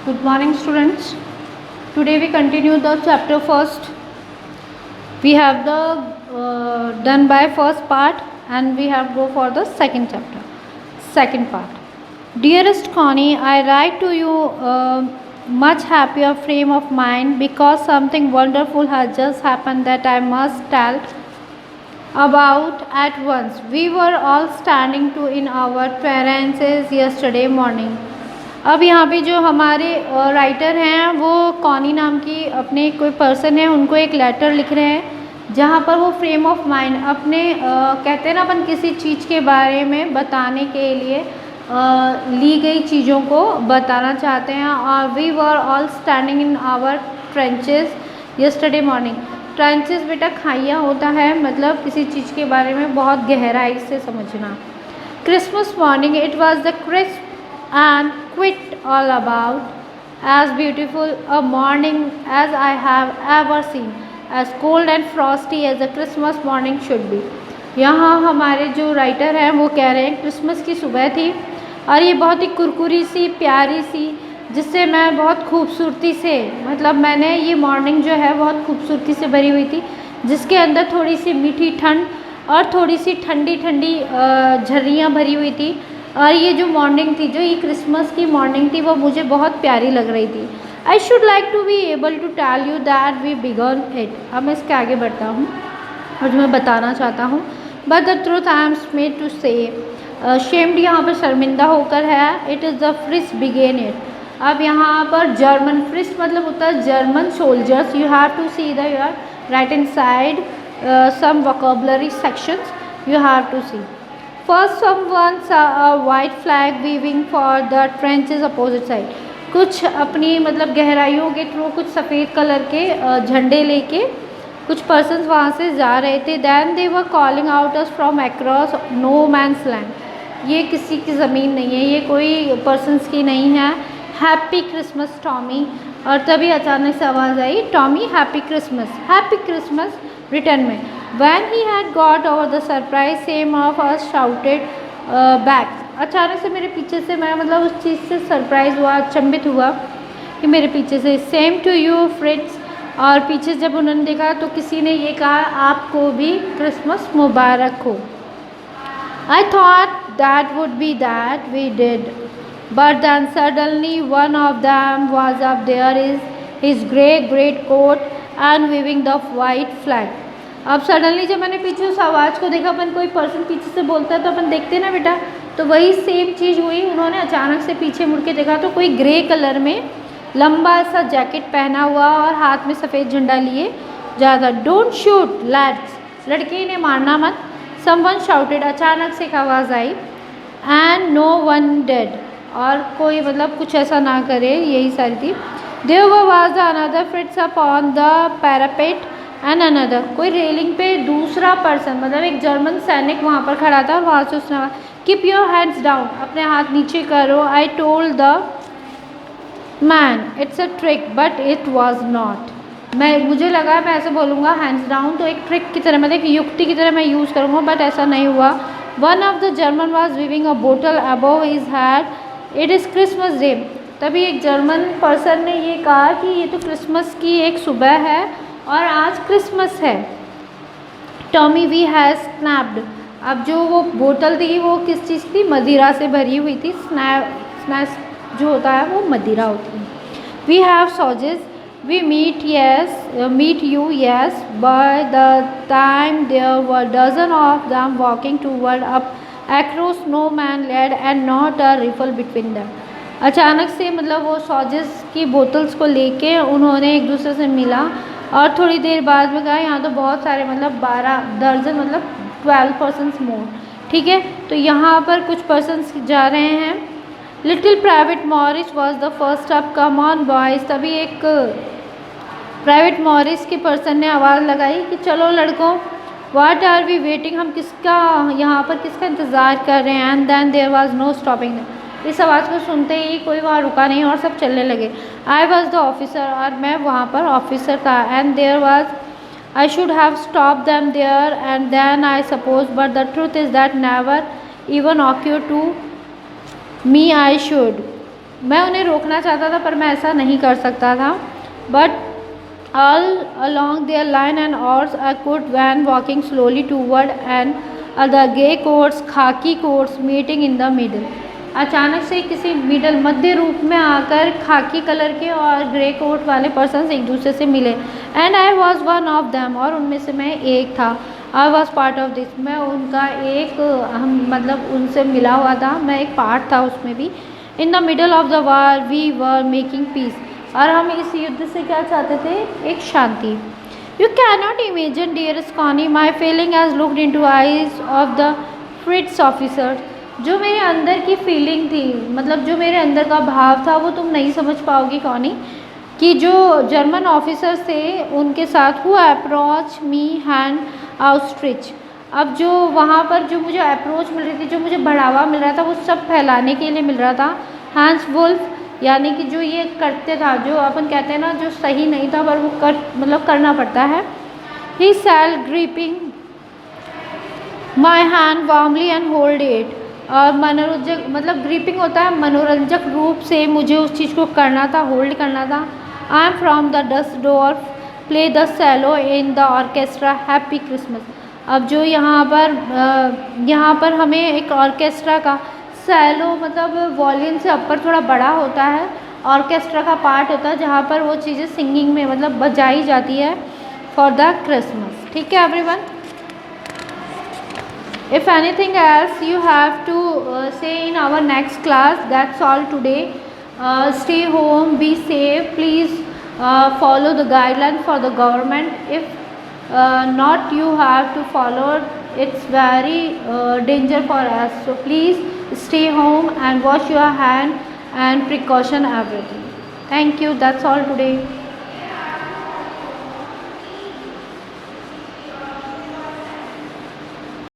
Good morning, students. Today we continue the chapter first. We have the done by first part, and we have go for the second chapter, second part. Dearest Connie, I write to you much happier frame of mind because something wonderful has just happened that I must tell about at once. We were all standing to in our terraces yesterday morning. अब यहाँ पे जो हमारे writer हैं वो Connie नाम की अपने कोई पर्सन है, उनको एक लेटर लिख रहे हैं जहाँ पर वो फ्रेम ऑफ माइंड अपने कहते हैं ना अपन किसी चीज़ के बारे में बताने के लिए ली गई चीज़ों को बताना चाहते हैं। और we were all standing in our trenches yesterday morning. Trenches बेटा खाइयाँ होता है, मतलब किसी चीज़ के बारे में बहुत गहराई से समझना। Christmas morning it was the crisp and quite all about as beautiful a morning as I have ever seen, as cold and frosty as a Christmas morning should be। यहाँ हमारे जो राइटर हैं वो कह रहे हैं क्रिसमस की सुबह थी और ये बहुत ही कुरकुरी सी प्यारी सी, जिससे मैं बहुत खूबसूरती से, मतलब मैंने ये मॉर्निंग जो है बहुत खूबसूरती से भरी हुई थी, जिसके अंदर थोड़ी सी मीठी ठंड और थोड़ी सी ठंडी ठंडी झर्रियाँ भरी हुई थी। और ये जो मॉर्निंग थी, जो ये क्रिसमस की मॉर्निंग थी, वो मुझे बहुत प्यारी लग रही थी। I should like to be able to tell you that we began it. अब मैं इसके आगे बढ़ता हूँ और जो मैं बताना चाहता हूँ, but the truth I am made to say, shamed यहाँ पर शर्मिंदा होकर है। It is the Fritz began it. अब यहाँ पर जर्मन फ्रिस मतलब होता है German soldiers. You have to see the your right inside some vocabulary sections you have to see. First, someone saw a white flag waving for the trenches opposite side। कुछ अपनी मतलब गहराइयों के through कुछ सफ़ेद colour के झंडे लेके कुछ पर्सन्स वहाँ से जा रहे थे। Then they were calling out us from across no man's land। ये किसी की ज़मीन नहीं है, ये कोई पर्सन्स की नहीं है। Happy Christmas Tommy. और तभी अचानक से आवाज़ आई, टॉमी हैप्पी क्रिसमस रिटर्न में। When he had got over the surprise, same of us shouted back। अचानक से मेरे पीछे से, मैं मतलब उस चीज़ से सरप्राइज़ हुआ, अचंभित हुआ कि मेरे पीछे से सेम टू यू फ्रिट्स। और पीछे जब उन्होंने देखा तो किसी ने ये कहा, आपको भी क्रिसमस मुबारक हो। I thought that would be that we did, but then suddenly one of them was up there in his great coat and waving the white flag। अब सडनली जब मैंने पीछे उस आवाज़ को देखा, अपन कोई पर्सन पीछे से बोलता है तो अपन देखते हैं ना बेटा, तो वही सेम चीज़ हुई। उन्होंने अचानक से पीछे मुड़ के देखा तो कोई ग्रे कलर में लंबा सा जैकेट पहना हुआ और हाथ में सफ़ेद झंडा लिए जा रहा। डोंट शूट लैड्स, लड़के ने मारना मत। समवन शाउटेड, अचानक से एक आवाज़ आई। एंड नो वन डेड, और कोई मतलब कुछ ऐसा ना करे, यही सारी थी। There was another Fritz up on the parapet and another, कोई रेलिंग पे दूसरा पर्सन, मतलब एक जर्मन सैनिक वहाँ पर खड़ा था। वहाँ से उसने कीप योर हैंड्स डाउन, अपने हाथ नीचे करो। I told the man it's a trick but it was not. मुझे लगा मैं ऐसे बोलूँगा हैंड्स डाउन तो एक ट्रिक की तरह, मतलब एक युक्ति की तरह मैं यूज़ करूँगा, बट ऐसा नहीं हुआ। One of the German was weaving a bottle above his head. It is Christmas day. तभी एक जर्मन पर्सन ने ये कहा कि ये तो क्रिसमस की एक सुबह है और आज क्रिसमस है। Tommy we has snapped. अब जो वो बोतल थी वो किस चीज़ थी, मदिरा से भरी हुई थी। स्नैप्स जो होता है वो मदिरा होती है। We have sausages we meet you yes, by the time there were dozen of them walking toward up across no man led and not a riffle between them। अचानक से मतलब वो सॉजेस की बोतल्स को लेके उन्होंने एक दूसरे से मिला और थोड़ी देर बाद में कहा यहाँ तो बहुत सारे, मतलब 12 दर्जन, मतलब 12 पर्सनस मोर। ठीक है, तो यहाँ पर कुछ पर्सनस जा रहे हैं। Little private Morris was the first up, come on boys. तभी एक प्राइवेट मॉरिस के पर्सन ने आवाज़ लगाई कि चलो लड़कों, वाट आर वी वेटिंग, हम किसका यहाँ पर किसका इंतज़ार कर रहे हैं। And then there was no stopping. इस आवाज़ को सुनते ही कोई वहाँ रुका नहीं और सब चलने लगे। आई वॉज द ऑफिसर, और मैं वहाँ पर ऑफिसर था। And there was I should have stop them there and then I suppose, but the truth is that never even occur to me I should. मैं उन्हें रोकना चाहता था पर मैं ऐसा नहीं कर सकता था. But all along their line and ours I could van walking slowly toward and the gay coats, khaki coats meeting in the middle. अचानक से किसी मिडल मध्य रूप में आकर खाकी कलर के और ग्रे कोट वाले पर्सन एक दूसरे से मिले. And I was one of them, और उनमें से मैं एक था. I was part of this, मैं उनका एक हम मतलब उनसे मिला हुआ था, मैं एक पार्ट था उसमें भी. In the middle of the war we were making peace, और हम इस युद्ध से क्या चाहते थे, एक शांति. You can not imagine dear Sconi my feeling as looked into eyes of the Fritz officer. जो मेरे अंदर की फीलिंग थी, मतलब जो मेरे अंदर का भाव था, वो तुम नहीं समझ पाओगी कॉनी, कि जो जर्मन ऑफिसर्स थे उनके साथ हु अप्रोच मी हैंड आउटस्ट्रिच. अब जो वहाँ पर जो मुझे अप्रोच मिल रही थी, जो मुझे बढ़ावा मिल रहा था, वो सब फैलाने के लिए मिल रहा था. हैंस वुल्फ, यानी कि जो ये करते था, जो अपन कहते हैं ना, जो सही नहीं था पर वो मतलब करना पड़ता है. He sell gripping my hand warmly and hold it. और मनोरंजक मतलब ग्रिपिंग होता है, मनोरंजक रूप से मुझे उस चीज़ को करना था, होल्ड करना था. I am from the Dusseldorf, play the cello in the orchestra, happy Christmas. अब जो यहाँ पर हमें एक ऑर्केस्ट्रा का सेलो मतलब वॉल्यूम से अपर थोड़ा बड़ा होता है, ऑर्केस्ट्रा का पार्ट होता है जहाँ पर वो चीज़ें सिंगिंग में मतलब बजाई जाती है फॉर द क्रिसमस. ठीक है everyone. If anything else you have to say in our next class. That's all today. Stay home, be safe, please follow the guidelines for the government. If not, you have to follow, it's very danger for us, so please stay home and wash your hand and precaution everything. Thank you. That's all today.